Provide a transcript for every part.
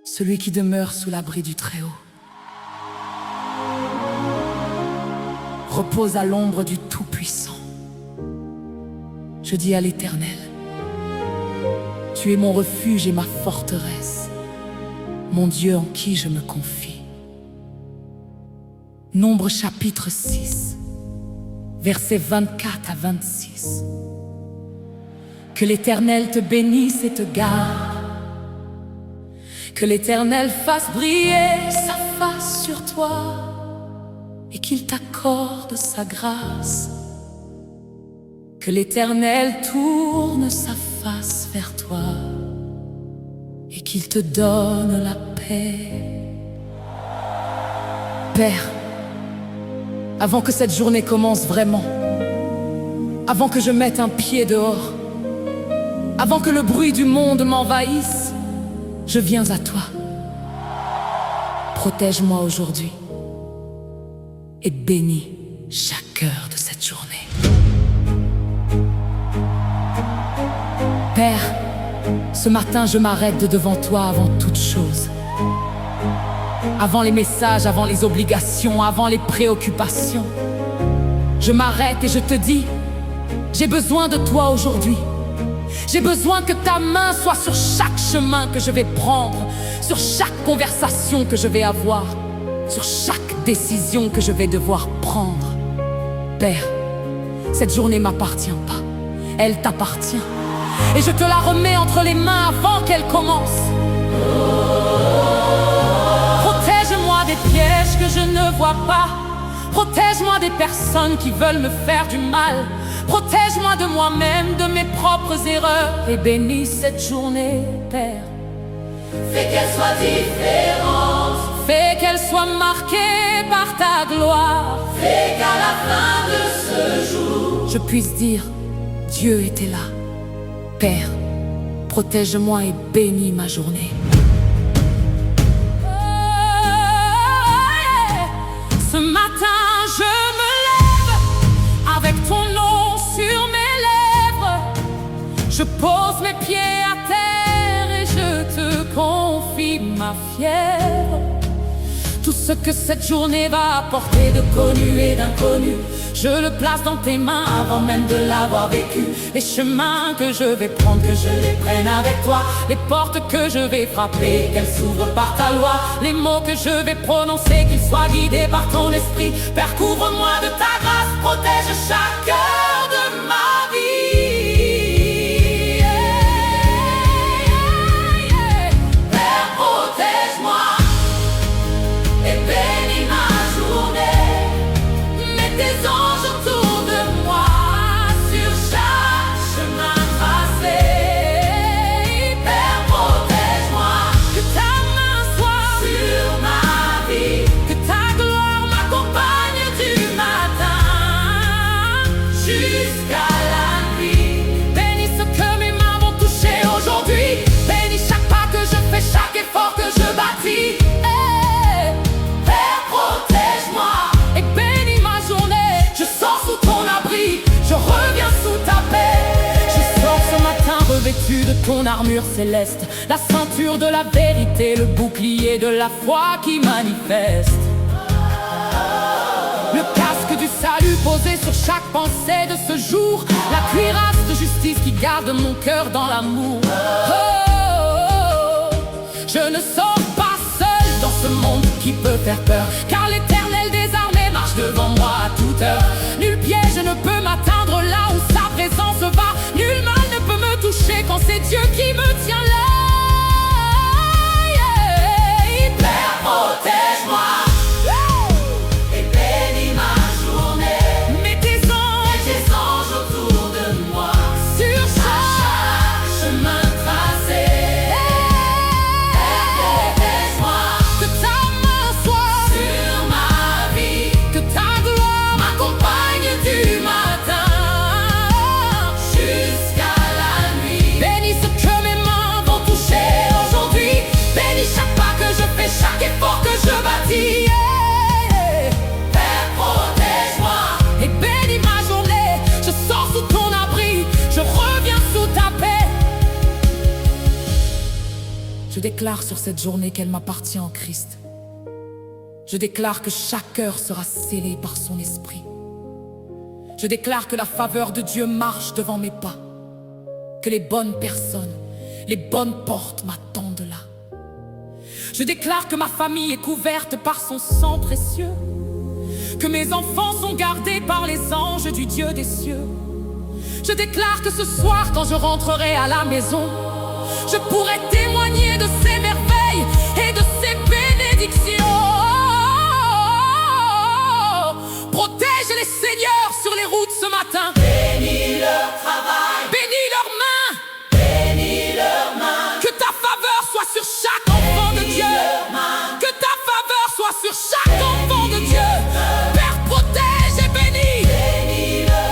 celui qui demeure sous l'abri du Très-Haut, repose à l'ombre du Tout-Puissant. Je dis à l'Éternel, tu es mon refuge et ma forteresse, mon Dieu en qui je me confie. Nombre chapitre 6, versets 24 à 26. Que l'Éternel te bénisse et te garde. Que l'Éternel fasse briller sa face sur toi et qu'il t'accorde sa grâce. Que l'Éternel tourne sa face vers toi et qu'il te donne la paix. Père, avant que cette journée commence vraiment, avant que je mette un pied dehors, avant que le bruit du monde m'envahisse, je viens à toi. Protège-moi aujourd'hui et bénis chaque heure de cette journée. Père, ce matin je m'arrête devant toi avant toute chose. Avant les messages, avant les obligations, avant les préoccupations. Je m'arrête et je te dis, j'ai besoin de toi aujourd'hui. J'ai besoin que ta main soit sur chaque chemin que je vais prendre, sur chaque conversation que je vais avoir, sur chaque décision que je vais devoir prendre. Père, cette journée ne m'appartient pas, elle t'appartient. Et je te la remets entre les mains avant qu'elle commence. Protège-moi des pièges que je ne vois pas. Protège-moi des personnes qui veulent me faire du mal. Protège-moi de moi-même, de mes propres erreurs. Et bénis cette journée, Père. Fais qu'elle soit différente. Fais qu'elle soit marquée par ta gloire. Fais qu'à la fin de ce jour, je puisse dire, Dieu était là. Père, protège-moi et bénis ma journée. Ce matin, je me lève avec ton nom sur mes lèvres. Je pose mes pieds à terre et je te confie ma fièvre. Tout ce que cette journée va apporter de connu et d'inconnu, je le place dans tes mains avant même de l'avoir vécu. Les chemins que je vais prendre, que je les prenne avec toi. Les portes que je vais frapper, qu'elles s'ouvrent par ta loi. Les mots que je vais prononcer, qu'ils soient guidés par ton esprit. Père, couvre-moi de ta grâce, protège chaque heure de ma vie. Père, protège-moi et bénis ma journée. Mets tes anges autour de moi, sur chaque chemin tracé. Père, protège-moi, Que ta main soit sur ma vie, que ta gloire m'accompagne du matin jusqu'à la nuit. Bénis ce que mes mains vont toucher aujourd'hui. Bénis chaque pas que je fais, chaque effort que je bâtis. Père, protège-moi Et bénis ma journée. Je sors sous ton abri, je reviens sous ta paix. Je sors ce matin revêtu de ton armure céleste, la ceinture de la vérité, le bouclier de la foi qui manifeste. Le casque du salut posé sur chaque pensée de ce jour, la cuirasse de justice qui garde mon cœur dans l'amour. Je ne sors pas seul dans ce monde qui peut faire peur, car l'Éternel des armées marche devant moi à toute heure. Nul piège ne peut m'atteindre là où sa présence va. Nul mal ne peut me toucher quand c'est Dieu qui me tient là. Père, protège-moi et bénis ma journée. Mets tes Mets anges tes anges autour de moi, sur à chaque chaque chemin tracé. Père, protège-moi que ta main soit sur ma vie, que ta gloire m'accompagne du matin jusqu'à la nuit. bénis ce que mes mains Je déclare sur cette journée qu'elle m'appartient en Christ. Je déclare que chaque heure sera scellée par son esprit. Je déclare que la faveur de Dieu marche devant mes pas, que les bonnes personnes, les bonnes portes m'attendent là. Je déclare que ma famille est couverte par son sang précieux, que mes enfants sont gardés par les anges du Dieu des cieux. Je déclare que ce soir, quand je rentrerai à la maison, je pourrai témoigner de ses merveilles et de ses bénédictions. Protège les seigneurs sur les routes ce matin. Bénis leur travail, Bénis leurs mains. bénis leurs mains, Que ta faveur soit sur chaque enfant de Dieu. Que ta faveur soit sur chaque enfant de Dieu. Père, protège et bénis.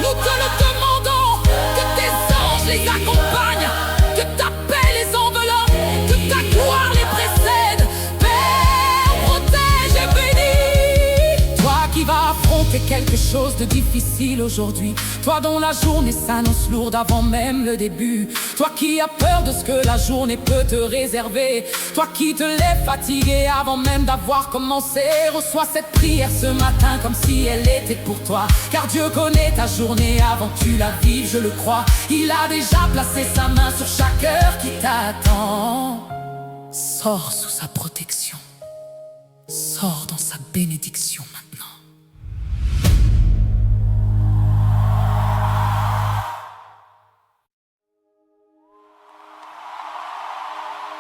Nous te le demandons. Que tes anges les accompagnent. Que ta paix les enveloppe. Que ta gloire les précède. Père, protège et bénis. Toi qui vas affronter quelque chose de difficile aujourd'hui. Toi dont la journée s'annonce lourde avant même le début. Toi qui as peur de ce que la journée peut te réserver. Toi qui te lèves fatigué avant même d'avoir commencé. Reçois cette prière ce matin comme si elle était pour toi. Car Dieu connaît ta journée avant que tu la vives, je le crois. Il a déjà placé sa main sur chaque heure qui t'attend. Sors sous sa protection. Sors dans sa bénédiction maintenant.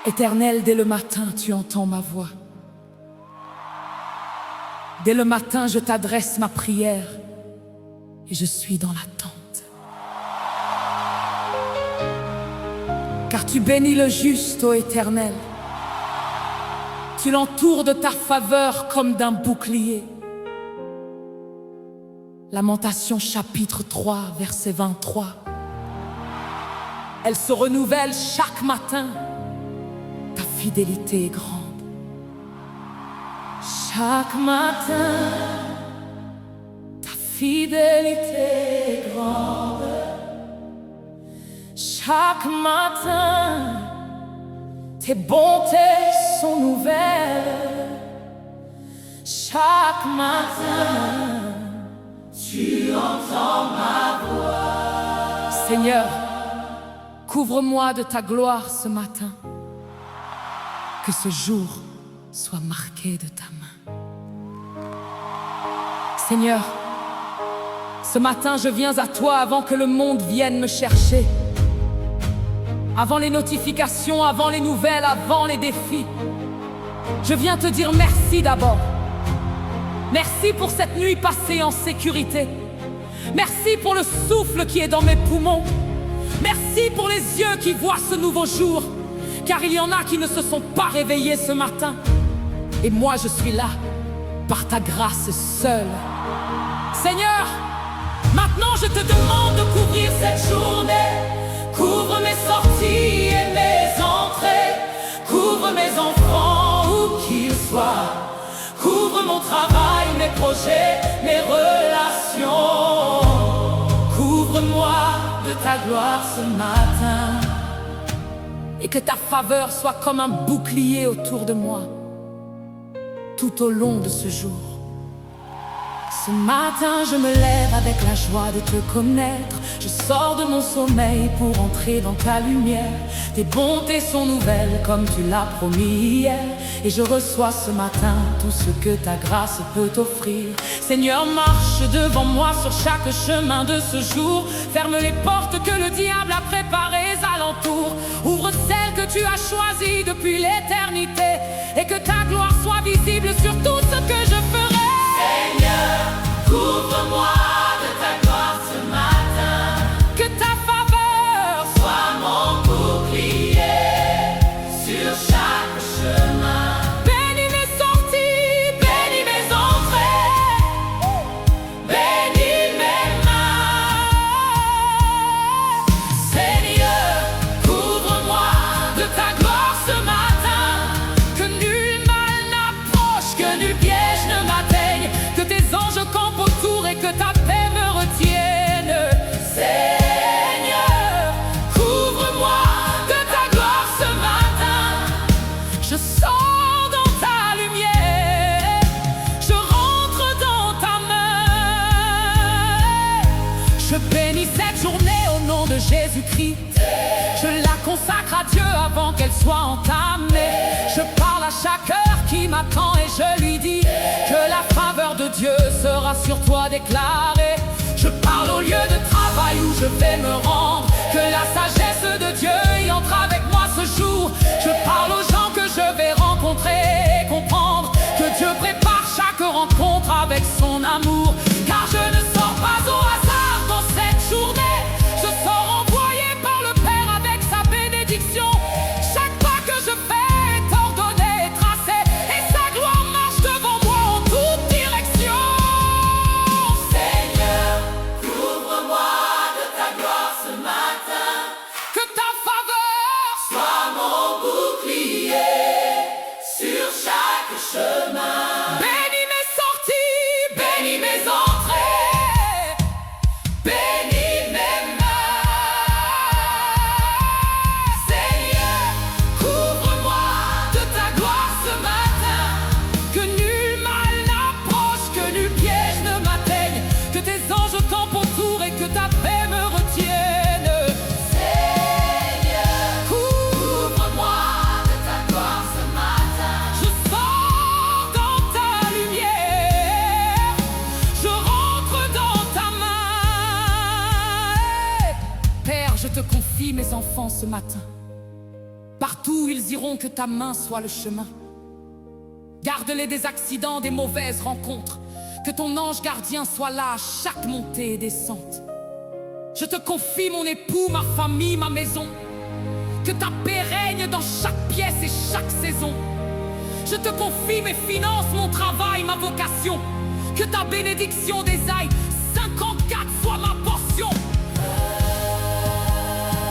Éternel, dès le matin, tu entends ma voix. Dès le matin, je t'adresse ma prière et je suis dans l'attente. Car tu bénis le juste, ô Éternel. Tu l'entoures de ta faveur comme d'un bouclier. Lamentation chapitre 3, verset 23. Elle se renouvelle chaque matin. Ta fidélité est grande. Chaque matin, ta fidélité est grande. Chaque matin, tes bontés sont nouvelles. Chaque matin, tu entends ma voix. Seigneur, couvre-moi de ta gloire ce matin. Que ce jour soit marqué de ta main. Seigneur, ce matin je viens à toi avant que le monde vienne me chercher. Avant les notifications, avant les nouvelles, avant les défis. Je viens te dire merci d'abord. Merci pour cette nuit passée en sécurité. Merci pour le souffle qui est dans mes poumons. Merci pour les yeux qui voient ce nouveau jour. Car il y en a qui ne se sont pas réveillés ce matin. Et moi je suis là, par ta grâce seule. Seigneur, maintenant je te demande de couvrir cette journée. Couvre mes sorties et mes entrées. Couvre mes enfants où qu'ils soient. Couvre mon travail, mes projets, mes relations. Couvre-moi de ta gloire ce matin. Et que ta faveur soit comme un bouclier autour de moi, tout au long de ce jour. Ce matin, je me lève avec la joie de te connaître. Je sors de mon sommeil pour entrer dans ta lumière. Tes bontés sont nouvelles comme tu l'as promis hier. Et je reçois ce matin tout ce que ta grâce peut offrir. Seigneur, marche devant moi sur chaque chemin de ce jour. Ferme les portes que le diable a préparées alentour. Ouvre celles que tu as choisies depuis l'éternité. Et que ta gloire soit visible sur tout ce que je ferai. Seigneur, couvre-moi de ta gloire ce matin. Que ta faveur Sois mon bouclier sur chaque chemin. bénis mes sorties, bénis mes entrées, Bénis mes mains. Seigneur, couvre-moi de ta gloire ce matin. Que nul mal n'approche, que nul piège ne m'atteigne. Que tes anges campent autour et que ta paix Je sors dans ta lumière, je rentre dans ta main. Je bénis cette journée au nom de Jésus-Christ. Je la consacre à Dieu avant qu'elle soit entamée. Je parle à chaque heure qui m'attend et je lui dis que la faveur de Dieu sera sur toi déclarée. Je parle au lieu de travail où je vais me rendre, que la sagesse de Dieu y entre avec moi ce jour. Je parle aux gens que je vais rencontrer et comprendre que Dieu prépare chaque rencontre avec son amour. Car je ne sors pas au hasard dans cette journée, je sors envoyé par le Père avec sa bénédiction. Chaque pas que je fais est ordonné et tracé, et sa gloire marche devant moi en toute direction. Seigneur, couvre-moi de ta gloire ce matin. Que ta faveur Sois mon bouclier sur chaque chemin. bénit mes sorties, bénit mes entrées, Bénis mes mains. Seigneur, couvre-moi de ta gloire ce matin. Que nul mal n'approche, que nul piège ne m'atteigne. Que tes anges campent autour et que ta paix me retienne. Seigneur, Couvre-moi, couvre-moi de ta gloire ce matin. je sors dans ta lumière, je rentre dans ta main. Père, je te confie mes enfants ce matin. Partout où ils iront, que ta main soit le chemin. Garde-les des accidents, des mauvaises rencontres. Que ton ange gardien soit là à chaque montée et descente. Je te confie mon époux, ma famille, ma maison. Que ta paix règne dans chaque pièce et chaque saison. Je te confie mes finances, mon travail, ma vocation. Que ta bénédiction désaille 54 fois ma portion.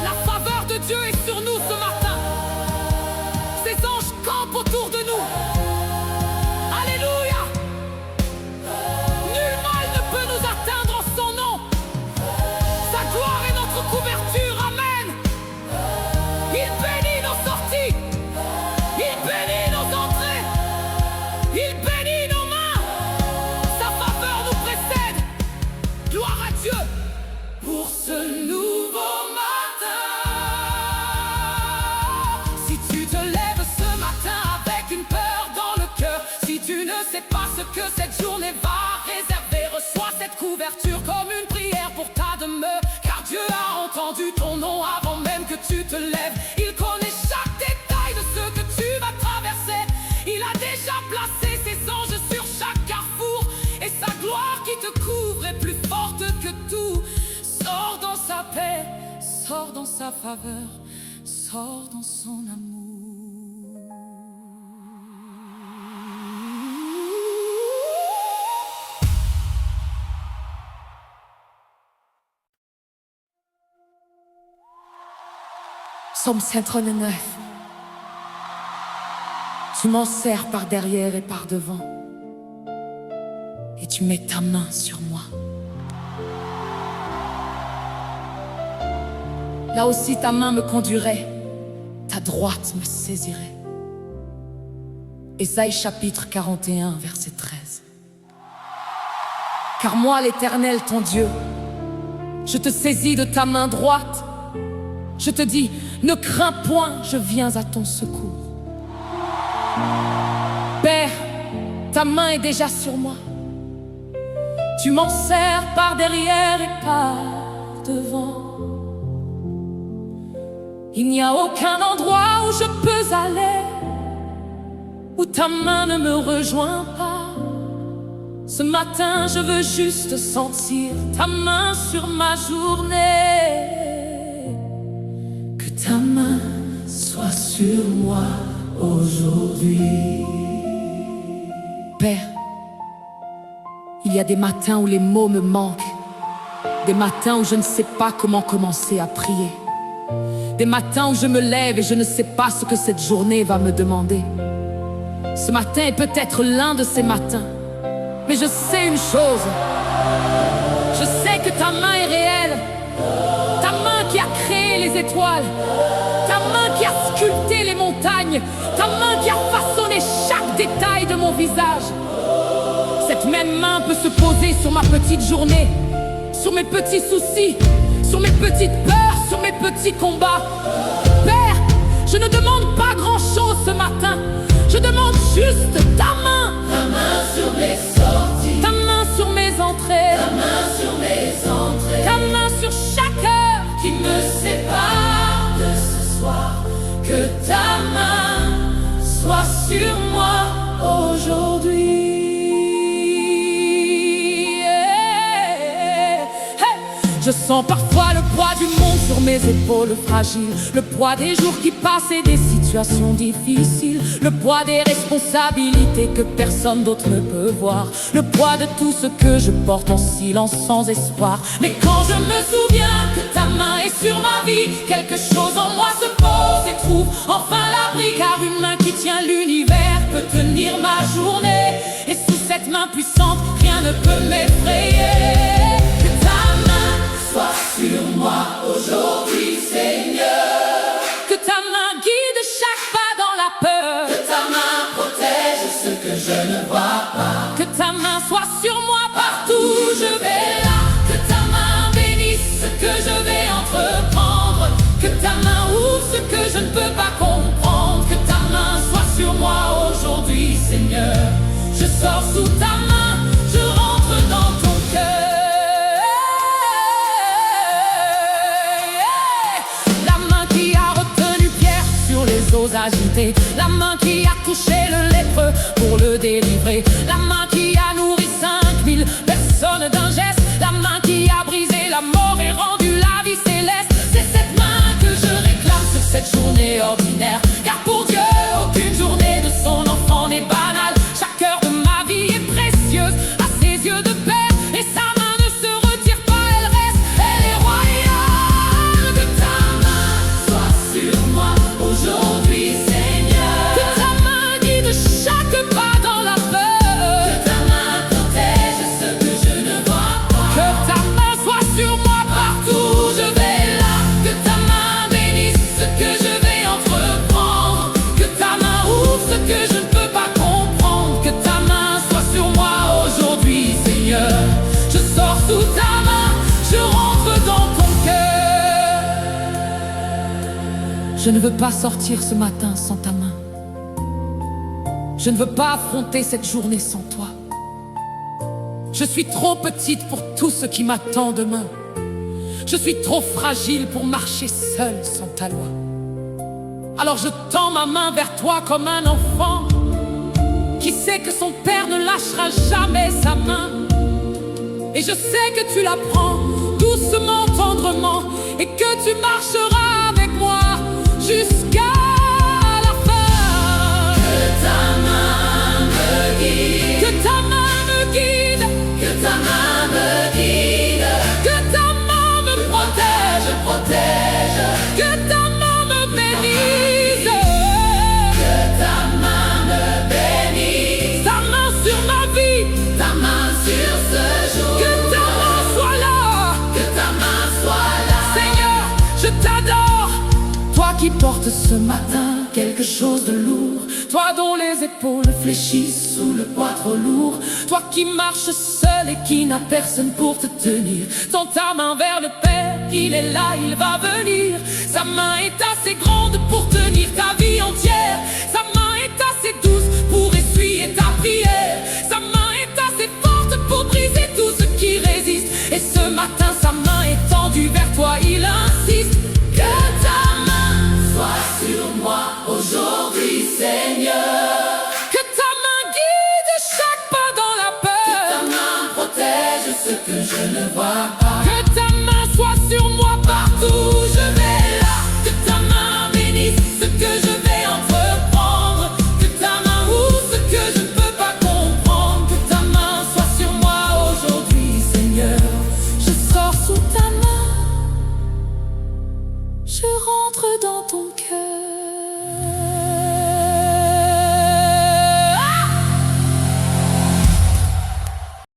La faveur de Dieu est sur nous ce matin. Ses anges campent autour de nous. Alléluia. Nul mal ne peut nous atteindre en son nom. Sa gloire est notre couverture. Amen. Il bénit nos sorties. Il bénit nos entrées. Il bénit nos mains. Sa faveur nous précède. Gloire à Dieu pour ce nouveau matin. Si tu te lèves ce matin avec une peur dans le cœur, si tu ne sais pas ce que cette journée va réserver, reçois cette couverture comme une prière pour ta demeure. Car Dieu a entendu ton nom avant même que tu te lèves. Il connaît chaque détail de ce que tu vas traverser. Il a déjà placé ses anges sur chaque carrefour, et sa gloire qui te couvre est plus forte que tout. Sors dans sa paix, sors dans sa faveur, sors dans son amour. Psaume 139. Tu m'enserres par derrière et par devant, et tu mets ta main sur moi. Là aussi ta main me conduirait, ta droite me saisirait. Ésaïe chapitre 41, verset 13. Car moi, l'Éternel, ton Dieu, je te saisis de ta main droite. Je te dis, ne crains point, je viens à ton secours. Père, ta main est déjà sur moi. Tu m'enserres par derrière et par devant. Il n'y a aucun endroit où je peux aller où ta main ne me rejoint pas. Ce matin, je veux juste sentir ta main sur ma journée. Que ta main soit sur moi aujourd'hui. Père, il y a des matins où les mots me manquent, des matins où je ne sais pas comment commencer à prier, des matins où je me lève et je ne sais pas ce que cette journée va me demander. Ce matin est peut-être l'un de ces matins, mais je sais une chose, je sais que ta main est réelle, ta main qui a créé les étoiles, ta Ta main qui a sculpté les montagnes, ta main qui a façonné chaque détail de mon visage. Cette même main peut se poser sur ma petite journée, sur mes petits soucis, sur mes petites peurs, sur mes petits combats. Père, je ne demande pas grand-chose ce matin, je demande juste ta main. Ta main sur mes sorties, Ta main sur mes entrées, ta main sur mes entrées, ta main sur chaque heure qui me sépare de ce soir. Que ta main soit sur moi aujourd'hui. Je sens parfois le poids du monde sur mes épaules fragiles, le poids des jours qui passent et des situations difficiles, le poids des responsabilités que personne d'autre ne peut voir, le poids de tout ce que je porte en silence sans espoir. Mais quand je me souviens que ta main est sur ma vie, quelque chose en moi se pose et trouve enfin l'abri, car une main qui tient l'univers peut tenir ma journée, et sous cette main puissante, rien ne peut m'effrayer. Sois sur moi aujourd'hui, Seigneur. Que ta main guide chaque pas dans la peur. Que ta main protège ce que je ne vois pas. Que ta main soit sur moi partout où je vais là. Que ta main bénisse ce que je vais entreprendre. Que ta main ouvre ce que je ne peux pas comprendre. Que ta main soit sur moi aujourd'hui, Seigneur. Je sors sous ta main, je rentre dans ton cœur. Agité, la main qui a touché le lépreux pour le délivrer, la main qui a nourri 5000 personnes d'un geste, la main qui a brisé la mort et rendu la vie céleste. C'est cette main que je réclame sur cette journée ordinaire, car pour Dieu aucune journée de son enfant n'est banale. Chaque heure de ma vie est précieuse à ses yeux de père, et sa main ne se retire pas, elle reste, elle est royale. Que ta main soit sur moi aujourd'hui. Je ne veux pas sortir ce matin sans ta main. Je ne veux pas affronter cette journée sans toi. Je suis trop petite pour tout ce qui m'attend demain. Je suis trop fragile pour marcher seule sans ta loi. Alors je tends ma main vers toi comme un enfant qui sait que son père ne lâchera jamais sa main. Et je sais que tu la prends doucement, tendrement, et que tu marcheras avec moi jusqu'à la fin. Que ta main me guide. Que ta main me guide. Que ta main me guide. Que ta main me protège. Protège. Que ta main me bénisse. Que ta main me bénisse. Ta main sur ma vie. Ta main sur ce jour. Que ta main soit là. Que ta main soit là. Seigneur, je t'adore. Toi qui portes ce matin quelque chose de lourd, toi dont les épaules fléchissent sous le poids trop lourd, toi qui marches seul et qui n'a personne pour te tenir, tends ta main vers le Père, il est là, il va venir. Sa main est assez grande pour tenir ta vie entière.